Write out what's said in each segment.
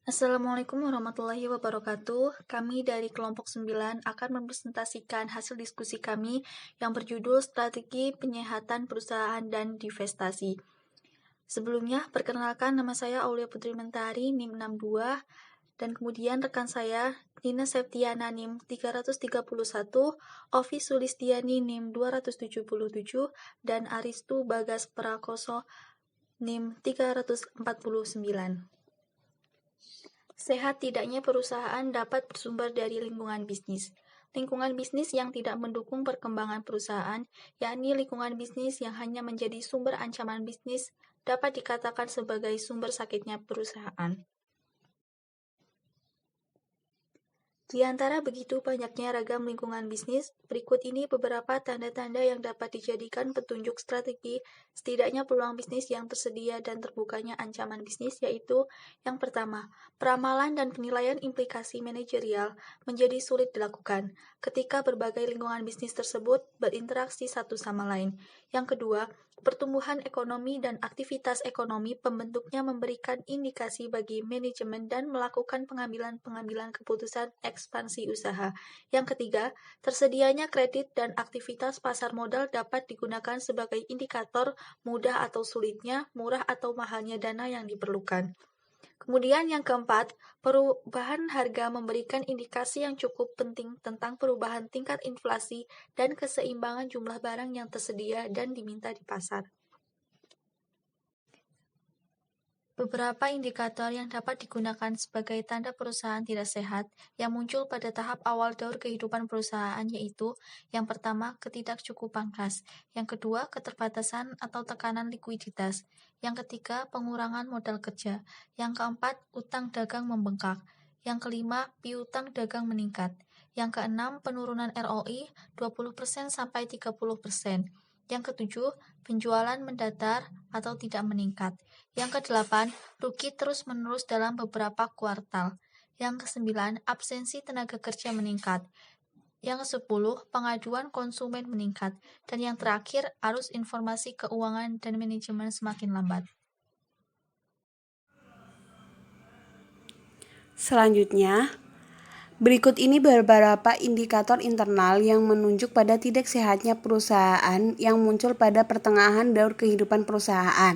Assalamualaikum warahmatullahi wabarakatuh. Kami dari kelompok 9 akan mempresentasikan hasil diskusi kami yang berjudul Strategi Penyehatan Perusahaan dan Divestasi. Sebelumnya, perkenalkan nama saya Aulia Putri Mentari, NIM 62, dan kemudian rekan saya Nina Septiana NIM 331, Ovi Sulistiani NIM 277, dan Aristu Bagas Prakoso NIM 349. Sehat tidaknya perusahaan dapat bersumber dari lingkungan bisnis. Lingkungan bisnis yang tidak mendukung perkembangan perusahaan, yakni lingkungan bisnis yang hanya menjadi sumber ancaman bisnis, dapat dikatakan sebagai sumber sakitnya perusahaan. Di antara begitu banyaknya ragam lingkungan bisnis, berikut ini beberapa tanda-tanda yang dapat dijadikan petunjuk strategi setidaknya peluang bisnis yang tersedia dan terbukanya ancaman bisnis, yaitu yang pertama, peramalan dan penilaian implikasi manajerial menjadi sulit dilakukan ketika berbagai lingkungan bisnis tersebut berinteraksi satu sama lain. Yang kedua, pertumbuhan ekonomi dan aktivitas ekonomi pembentuknya memberikan indikasi bagi manajemen dan melakukan pengambilan keputusan ekspansi usaha. Yang ketiga, tersedianya kredit dan aktivitas pasar modal dapat digunakan sebagai indikator mudah atau sulitnya, murah atau mahalnya dana yang diperlukan. Kemudian yang keempat, perubahan harga memberikan indikasi yang cukup penting tentang perubahan tingkat inflasi dan keseimbangan jumlah barang yang tersedia dan diminta di pasar. Beberapa indikator yang dapat digunakan sebagai tanda perusahaan tidak sehat yang muncul pada tahap awal daur kehidupan perusahaan yaitu yang pertama, ketidakcukupan kas, yang kedua, keterbatasan atau tekanan likuiditas, yang ketiga, pengurangan modal kerja, yang keempat, utang dagang membengkak, yang kelima, piutang dagang meningkat, yang keenam, penurunan ROI 20% sampai 30%, yang ketujuh, penjualan mendatar atau tidak meningkat. Yang kedelapan, rugi terus-menerus dalam beberapa kuartal. Yang kesembilan, absensi tenaga kerja meningkat. Yang kesepuluh, pengaduan konsumen meningkat. Dan yang terakhir, arus informasi keuangan dan manajemen semakin lambat. Selanjutnya, berikut ini beberapa indikator internal yang menunjuk pada tidak sehatnya perusahaan yang muncul pada pertengahan daur kehidupan perusahaan.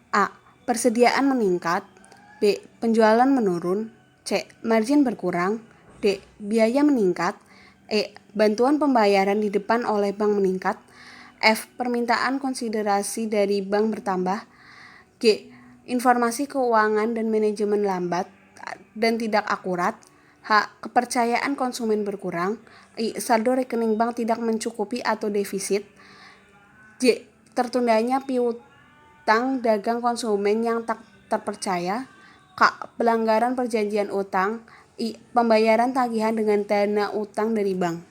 A. Persediaan meningkat. B. Penjualan menurun. C. Margin berkurang. D. Biaya meningkat. E. Bantuan pembayaran di depan oleh bank meningkat. F. Permintaan konsiderasi dari bank bertambah. G. Informasi keuangan dan manajemen lambat dan tidak akurat. H. Kepercayaan konsumen berkurang. I. Saldo rekening bank tidak mencukupi atau defisit. J. Tertundanya piutang dagang konsumen yang tak terpercaya. K. Pelanggaran perjanjian utang. I. Pembayaran tagihan dengan dana utang dari bank.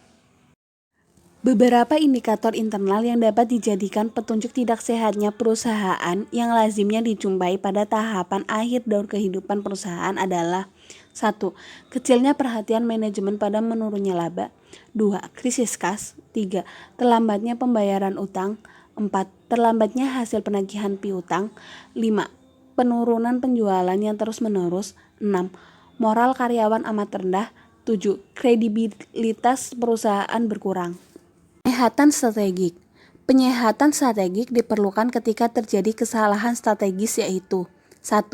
Beberapa indikator internal yang dapat dijadikan petunjuk tidak sehatnya perusahaan yang lazimnya dijumpai pada tahapan akhir daur kehidupan perusahaan adalah 1. Kecilnya perhatian manajemen pada menurunnya laba. 2. Krisis kas. 3. Terlambatnya pembayaran utang. 4. Terlambatnya hasil penagihan piutang. 5. Penurunan penjualan yang terus-menerus. 6. Moral karyawan amat rendah. 7. Kredibilitas perusahaan berkurang. Penyehatan strategik. Penyehatan strategik diperlukan ketika terjadi kesalahan strategis yaitu 1.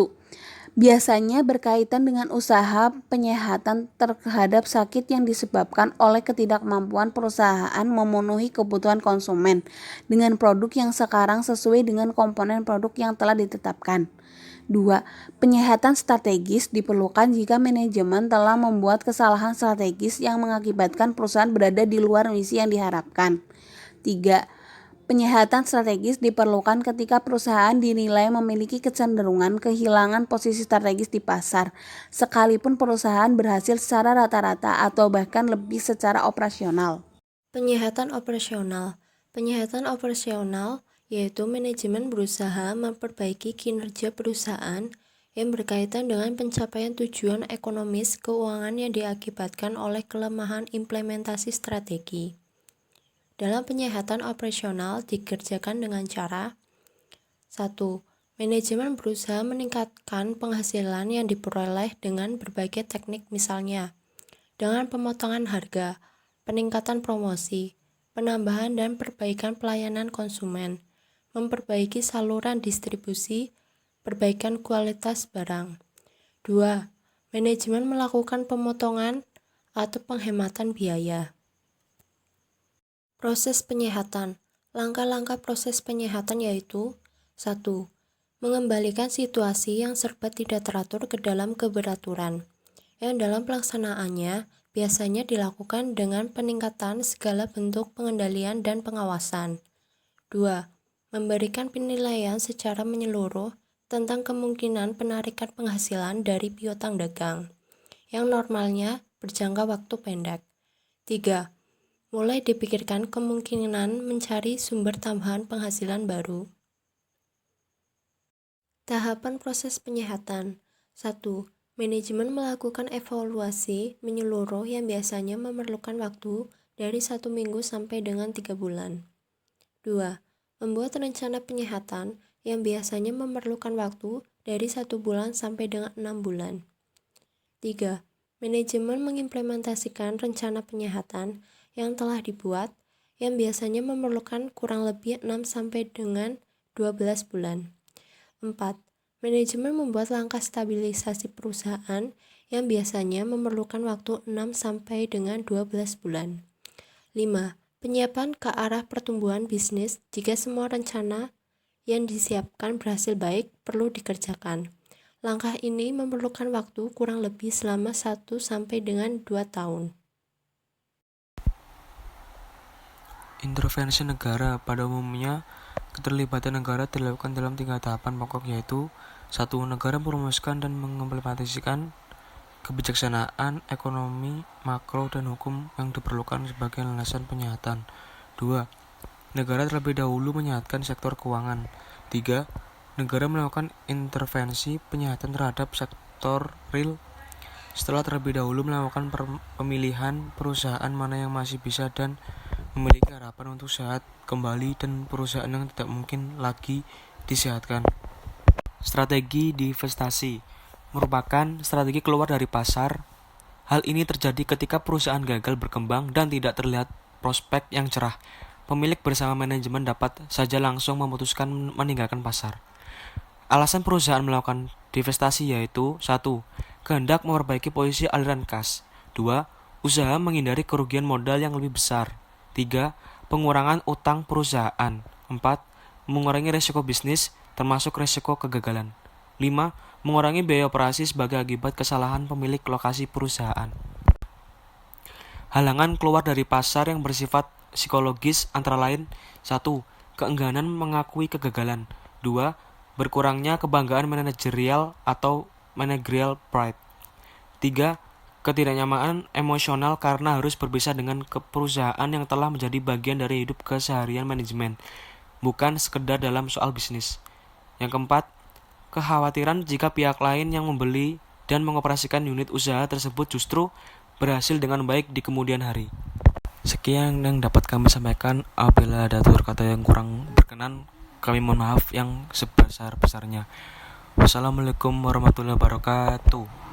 Biasanya berkaitan dengan usaha penyehatan terhadap sakit yang disebabkan oleh ketidakmampuan perusahaan memenuhi kebutuhan konsumen dengan produk yang sekarang sesuai dengan komponen produk yang telah ditetapkan. 2. Penyehatan strategis diperlukan jika manajemen telah membuat kesalahan strategis yang mengakibatkan perusahaan berada di luar misi yang diharapkan. 3. Penyehatan strategis diperlukan ketika perusahaan dinilai memiliki kecenderungan kehilangan posisi strategis di pasar, sekalipun perusahaan berhasil secara rata-rata atau bahkan lebih secara operasional. Penyehatan operasional. Penyehatan operasional yaitu manajemen berusaha memperbaiki kinerja perusahaan yang berkaitan dengan pencapaian tujuan ekonomis keuangan yang diakibatkan oleh kelemahan implementasi strategi. Dalam penyehatan operasional dikerjakan dengan cara 1. Manajemen berusaha meningkatkan penghasilan yang diperoleh dengan berbagai teknik, misalnya dengan pemotongan harga, peningkatan promosi, penambahan dan perbaikan pelayanan konsumen, memperbaiki saluran distribusi, perbaikan kualitas barang. 2. Manajemen melakukan pemotongan atau penghematan biaya. Proses penyehatan. Langkah-langkah proses penyehatan yaitu 1. Mengembalikan situasi yang serba tidak teratur ke dalam keberaturan, yang dalam pelaksanaannya biasanya dilakukan dengan peningkatan segala bentuk pengendalian dan pengawasan. 2. Memberikan penilaian secara menyeluruh tentang kemungkinan penarikan penghasilan dari piutang dagang, yang normalnya berjangka waktu pendek. 3. Mulai dipikirkan kemungkinan mencari sumber tambahan penghasilan baru. Tahapan proses penyehatan. 1. Manajemen melakukan evaluasi menyeluruh yang biasanya memerlukan waktu dari 1 minggu sampai dengan 3 bulan. 2. Membuat rencana penyehatan yang biasanya memerlukan waktu dari 1 bulan sampai dengan 6 bulan. 3. Manajemen mengimplementasikan rencana penyehatan yang telah dibuat yang biasanya memerlukan kurang lebih 6 sampai dengan 12 bulan. 4. Manajemen membuat langkah stabilisasi perusahaan yang biasanya memerlukan waktu 6 sampai dengan 12 bulan. 5. Penyiapan ke arah pertumbuhan bisnis jika semua rencana yang disiapkan berhasil baik perlu dikerjakan. Langkah ini memerlukan waktu kurang lebih selama 1 sampai dengan 2 tahun. Intervensi negara. Pada umumnya, keterlibatan negara dilakukan dalam 3 tahapan pokok, yaitu 1. Negara merumuskan dan mengimplementasikan kebijaksanaan ekonomi, makro, dan hukum yang diperlukan sebagai landasan penyehatan. 2. Negara terlebih dahulu menyehatkan sektor keuangan. 3. Negara melakukan intervensi penyehatan terhadap sektor real setelah terlebih dahulu melakukan pemilihan perusahaan mana yang masih bisa dan memiliki harapan untuk sehat kembali dan perusahaan yang tidak mungkin lagi disehatkan. Strategi divestasi merupakan strategi keluar dari pasar. Hal ini terjadi ketika perusahaan gagal berkembang dan tidak terlihat prospek yang cerah. Pemilik bersama manajemen dapat saja langsung memutuskan meninggalkan pasar. Alasan perusahaan melakukan divestasi yaitu 1. Kehendak memperbaiki posisi aliran kas. 2. Usaha menghindari kerugian modal yang lebih besar. 3. Pengurangan utang perusahaan. 4. Mengurangi risiko bisnis, termasuk risiko kegagalan. 5. Mengurangi biaya operasi sebagai akibat kesalahan pemilik lokasi perusahaan. Halangan keluar dari pasar yang bersifat psikologis antara lain 1. Keengganan mengakui kegagalan. 2. Berkurangnya kebanggaan manajerial atau managerial pride. 3. Ketidaknyamanan emosional karena harus berpisah dengan perusahaan yang telah menjadi bagian dari hidup keseharian manajemen, bukan sekedar dalam soal bisnis. Yang keempat, kekhawatiran jika pihak lain yang membeli dan mengoperasikan unit usaha tersebut justru berhasil dengan baik di kemudian hari. Sekian yang dapat kami sampaikan. Apabila ada tutur kata yang kurang berkenan, kami mohon maaf yang sebesar-besarnya. Wassalamualaikum warahmatullahi wabarakatuh.